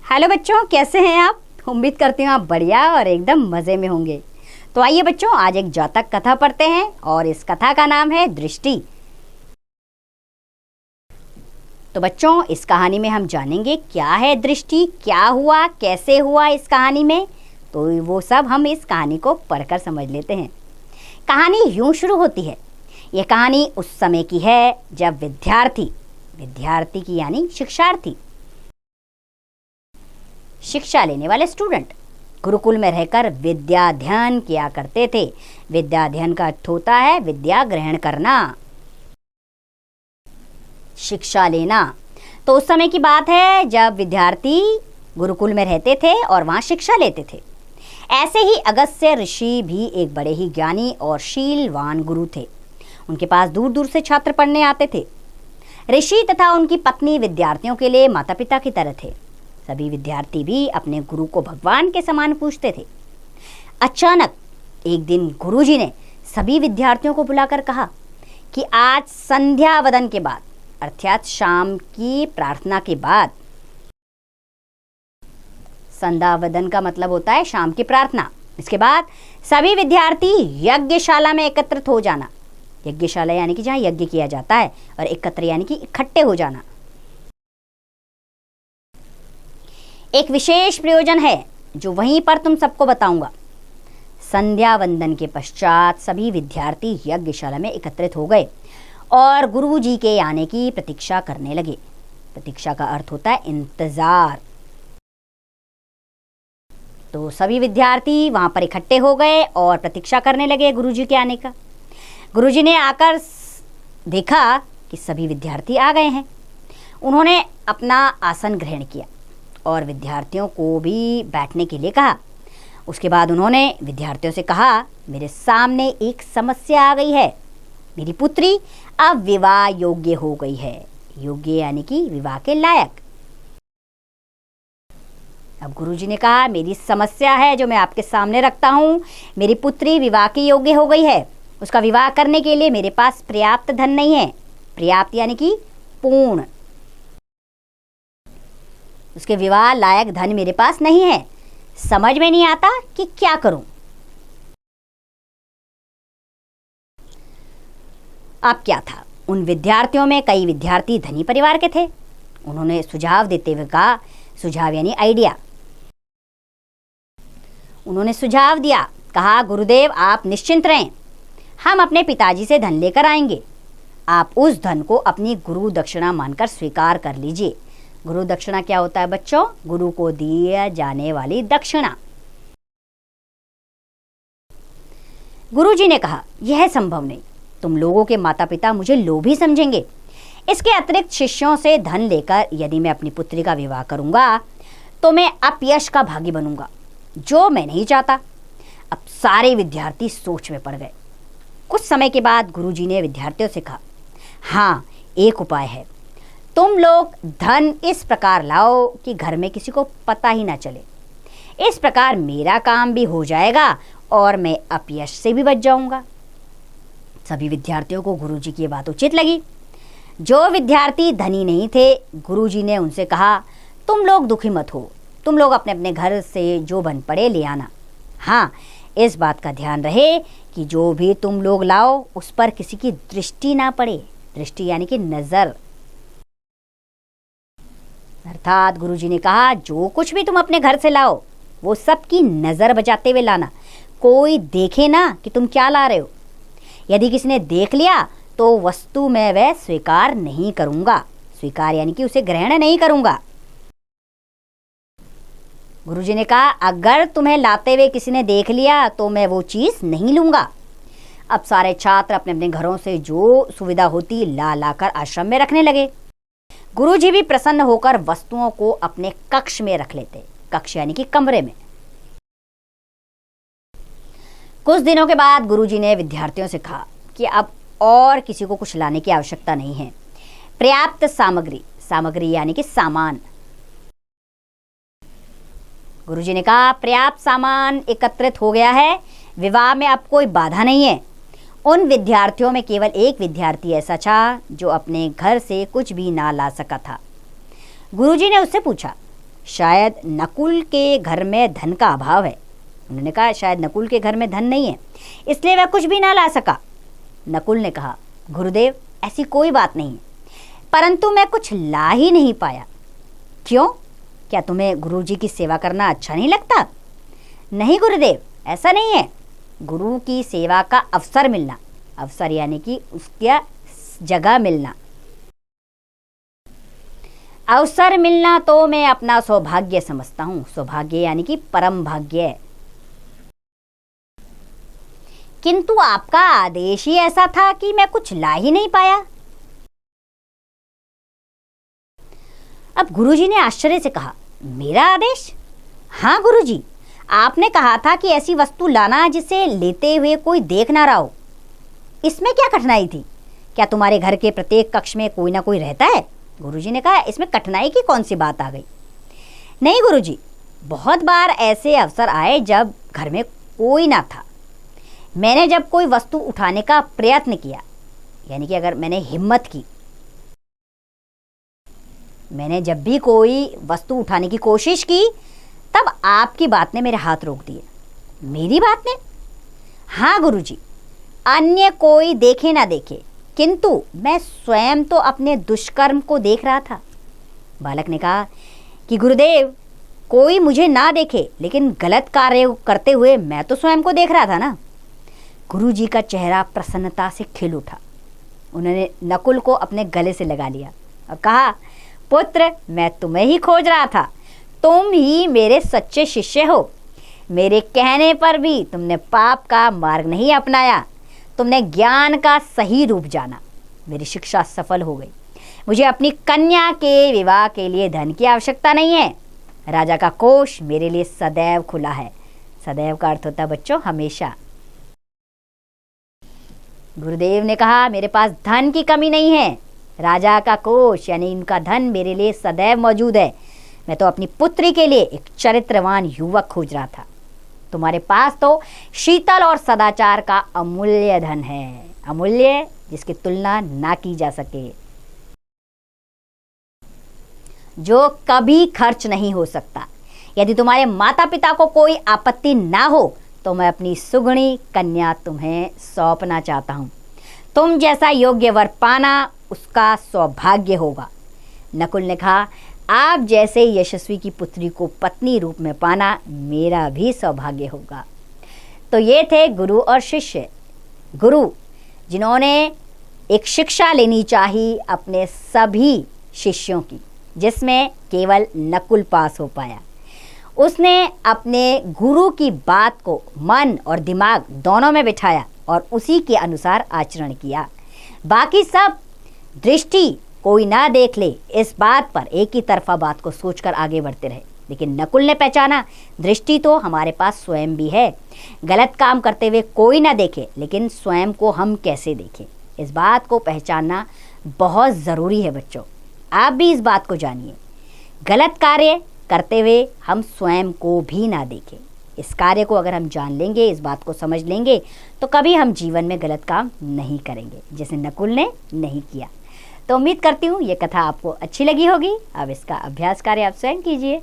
Hello बच्चों, कैसे हैं आप? उम्मीद करती हूँ आप बढ़िया और एकदम मज़े में होंगे। तो आइए बच्चों, आज एक जातक कथा पढ़ते हैं और इस कथा का नाम है दृष्टि। तो बच्चों, इस कहानी में हम जानेंगे क्या है दृष्टि, क्या हुआ, कैसे हुआ इस कहानी में। तो वो सब हम इस कहानी को पढ़कर समझ लेते हैं। कहानी यूं शुरू होती है। ये कहानी उस समय की है जब विद्यार्थी की यानी शिक्षार्थी, शिक्षा लेने वाले स्टूडेंट गुरुकुल में रहकर विद्याध्ययन किया करते थे। विद्याध्ययन का अर्थ होता है विद्या ग्रहण करना, शिक्षा लेना। तो उस समय की बात है जब विद्यार्थी गुरुकुल में रहते थे और वहाँ शिक्षा लेते थे। ऐसे ही अगस्त्य ऋषि भी एक बड़े ही ज्ञानी और शीलवान गुरु थे। उनके पास दूर दूर से छात्र पढ़ने आते थे। ऋषि तथा उनकी पत्नी विद्यार्थियों के लिए माता पिता की तरह थे। सभी विद्यार्थी भी अपने गुरु को भगवान के समान पूजते थे। अचानक एक दिन गुरुजी ने सभी विद्यार्थियों को बुलाकर कहा कि आज संध्या वदन के बाद, अर्थात शाम की प्रार्थना के बाद, संध्या वदन का मतलब होता है शाम की प्रार्थना, इसके बाद सभी विद्यार्थी यज्ञशाला में एकत्रित हो जाना। यज्ञशाला यानी कि जहाँ यज्ञ किया जाता है, और एकत्र यानी कि इकट्ठे हो जाना। एक विशेष प्रयोजन है जो वहीं पर तुम सबको बताऊंगा। संध्या वंदन के पश्चात सभी विद्यार्थी यज्ञशाला में एकत्रित हो गए और गुरु जी के आने की प्रतीक्षा करने लगे। प्रतीक्षा का अर्थ होता है इंतजार। तो सभी विद्यार्थी वहां पर इकट्ठे हो गए और प्रतीक्षा करने लगे गुरु जी के आने का। गुरु जी ने आकर देखा कि सभी विद्यार्थी आ गए हैं। उन्होंने अपना आसन ग्रहण किया और विद्यार्थियों को भी बैठने के लिए कहा। उसके बाद उन्होंने विद्यार्थियों से कहा, मेरे सामने एक समस्या आ गई है। मेरी पुत्री अब विवाह योग्य हो गई है। योग्य यानी कि विवाह के लायक। अब गुरुजी ने कहा, मेरी समस्या है जो मैं आपके सामने रखता हूँ। मेरी पुत्री विवाह के योग्य हो गई है। उसका विवाह करने के लिए मेरे पास पर्याप्त धन नहीं है। पर्याप्त यानी कि पूर्ण। उसके विवाह लायक धन मेरे पास नहीं है। समझ में नहीं आता कि क्या करूं। अब क्या था, उन विद्यार्थियों में कई विद्यार्थी धनी परिवार के थे। उन्होंने सुझाव देते हुए कहा, सुझाव यानी आइडिया। उन्होंने सुझाव दिया, कहा, गुरुदेव आप निश्चिंत रहें, हम अपने पिताजी से धन लेकर आएंगे। आप उस धन को अपनी गुरु दक्षिणा मानकर स्वीकार कर लीजिए। गुरु दक्षिणा क्या होता है बच्चों? गुरु को दिया जाने वाली दक्षिणा। गुरुजी ने कहा, यह संभव नहीं। तुम लोगों के माता पिता मुझे लोभी समझेंगे। इसके अतिरिक्त शिष्यों से धन लेकर यदि मैं अपनी पुत्री का विवाह करूंगा तो मैं अपयश का भागी बनूंगा, जो मैं नहीं चाहता। अब सारे विद्यार्थी सोच में पड़ गए। कुछ समय के बाद गुरुजी ने विद्यार्थियों से कहा, हाँ, एक उपाय है। तुम लोग धन इस प्रकार लाओ कि घर में किसी को पता ही ना चले। इस प्रकार मेरा काम भी हो जाएगा और मैं अपयश से भी बच जाऊंगा। सभी विद्यार्थियों को गुरुजी की बात उचित लगी। जो विद्यार्थी धनी नहीं थे, गुरुजी ने उनसे कहा, तुम लोग दुखी मत हो। तुम लोग अपने अपने घर से जो बन पड़े ले आना। हाँ, इस बात का ध्यान रहे कि जो भी तुम लोग लाओ उस पर किसी की दृष्टि ना पड़े। दृष्टि यानी कि नजर। अर्थात गुरुजी ने कहा, जो कुछ भी तुम अपने घर से लाओ वो सबकी नजर बचाते हुए लाना। कोई देखे ना कि तुम क्या ला रहे हो। यदि किसी ने देख लिया तो वस्तु मैं वह स्वीकार नहीं करूंगा। स्वीकार यानी कि उसे ग्रहण नहीं करूंगा। गुरुजी ने कहा, अगर तुम्हें लाते हुए किसी ने देख लिया तो मैं वो चीज नहीं लूंगा। अब सारे छात्र अपने अपने घरों से जो सुविधा होती ला लाकर आश्रम में रखने लगे। गुरुजी भी प्रसन्न होकर वस्तुओं को अपने कक्ष में रख लेते। कक्ष यानी कि कमरे में। कुछ दिनों के बाद गुरुजी ने विद्यार्थियों से कहा कि अब और किसी को कुछ लाने की आवश्यकता नहीं है। पर्याप्त सामग्री, सामग्री यानी कि सामान। गुरुजी ने कहा, पर्याप्त सामान एकत्रित हो गया है। विवाह में अब कोई बाधा नहीं है। उन विद्यार्थियों में केवल एक विद्यार्थी ऐसा था जो अपने घर से कुछ भी ना ला सका था। गुरुजी ने उससे पूछा, शायद नकुल के घर में धन का अभाव है। उन्होंने कहा, शायद नकुल के घर में धन नहीं है, इसलिए वह कुछ भी ना ला सका। नकुल ने कहा, गुरुदेव, ऐसी कोई बात नहीं, परंतु मैं कुछ ला ही नहीं पाया। क्यों? क्या तुम्हें गुरुजी की सेवा करना अच्छा नहीं लगता? नहीं गुरुदेव, ऐसा नहीं है। गुरु की सेवा का अवसर मिलना, अवसर यानी कि उसका जगह मिलना, अवसर मिलना तो मैं अपना सौभाग्य समझता हूँ। सौभाग्य यानी कि परम भाग्य। किंतु आपका आदेश ही ऐसा था कि मैं कुछ ला ही नहीं पाया। अब गुरुजी ने आश्चर्य से कहा, मेरा आदेश? हाँ गुरुजी, आपने कहा था कि ऐसी वस्तु लाना जिसे लेते हुए कोई देख ना रहा हो। इसमें क्या कठिनाई थी? क्या तुम्हारे घर के प्रत्येक कक्ष में कोई ना कोई रहता है? गुरुजी ने कहा, इसमें कठिनाई की कौन सी बात आ गई? नहीं गुरुजी, बहुत बार ऐसे अवसर आए जब घर में कोई ना था। मैंने जब कोई वस्तु उठाने का प्रयत्न किया, यानी कि अगर मैंने हिम्मत की, मैंने जब भी कोई वस्तु उठाने की कोशिश की, तब आपकी बात ने मेरे हाथ रोक दिए। मेरी बात ने? हाँ गुरुजी, अन्य कोई देखे ना देखे, किंतु मैं स्वयं तो अपने दुष्कर्म को देख रहा था। बालक ने कहा कि गुरुदेव, कोई मुझे ना देखे, लेकिन गलत कार्य करते हुए मैं तो स्वयं को देख रहा था ना। गुरुजी का चेहरा प्रसन्नता से खिल उठा। उन्होंने नकुल को अपने गले से लगा लिया और कहा, पुत्र, मैं तुम्हें ही खोज रहा था। तुम ही मेरे सच्चे शिष्य हो। मेरे कहने पर भी तुमने पाप का मार्ग नहीं अपनाया, तुमने ज्ञान का सही रूप जाना। मेरी शिक्षा सफल हो गई। मुझे अपनी कन्या के विवाह के लिए धन की आवश्यकता नहीं है। राजा का कोष मेरे लिए सदैव खुला है। सदैव का अर्थ होता है बच्चों, हमेशा। गुरुदेव ने कहा, मेरे पास धन की कमी नहीं है। राजा का कोष यानी इनका धन मेरे लिए सदैव मौजूद है। मैं तो अपनी पुत्री के लिए एक चरित्रवान युवक खोज रहा था। तुम्हारे पास तो शीतल और सदाचार का अमूल्य धन है, अमूल्य जिसकी तुलना ना की जा सके, जो कभी खर्च नहीं हो सकता। यदि तुम्हारे माता पिता को कोई आपत्ति ना हो तो मैं अपनी सुगणी कन्या तुम्हें सौंपना चाहता हूँ। तुम जैसा योग्य वर पाना उसका सौभाग्य होगा। नकुल ने कहा, आप जैसे यशस्वी की पुत्री को पत्नी रूप में पाना मेरा भी सौभाग्य होगा। तो ये थे गुरु और शिष्य। गुरु जिन्होंने एक शिक्षा लेनी चाहिए अपने सभी शिष्यों की, जिसमें केवल नकुल पास हो पाया। उसने अपने गुरु की बात को मन और दिमाग दोनों में बिठाया और उसी के अनुसार आचरण किया। बाकी सब दृष्टि कोई ना देख ले, इस बात पर एक ही तरफा बात को सोचकर आगे बढ़ते रहे। लेकिन नकुल ने पहचाना, दृष्टि तो हमारे पास स्वयं भी है। गलत काम करते हुए कोई ना देखे, लेकिन स्वयं को हम कैसे देखें, इस बात को पहचानना बहुत ज़रूरी है बच्चों। आप भी इस बात को जानिए। गलत कार्य करते हुए हम स्वयं को भी ना देखें। इस कार्य को अगर हम जान लेंगे, इस बात को समझ लेंगे, तो कभी हम जीवन में गलत काम नहीं करेंगे, जैसे नकुल ने नहीं किया। तो उम्मीद करती हूँ ये कथा आपको अच्छी लगी होगी। अब इसका अभ्यास कार्य आप स्वयं कीजिए।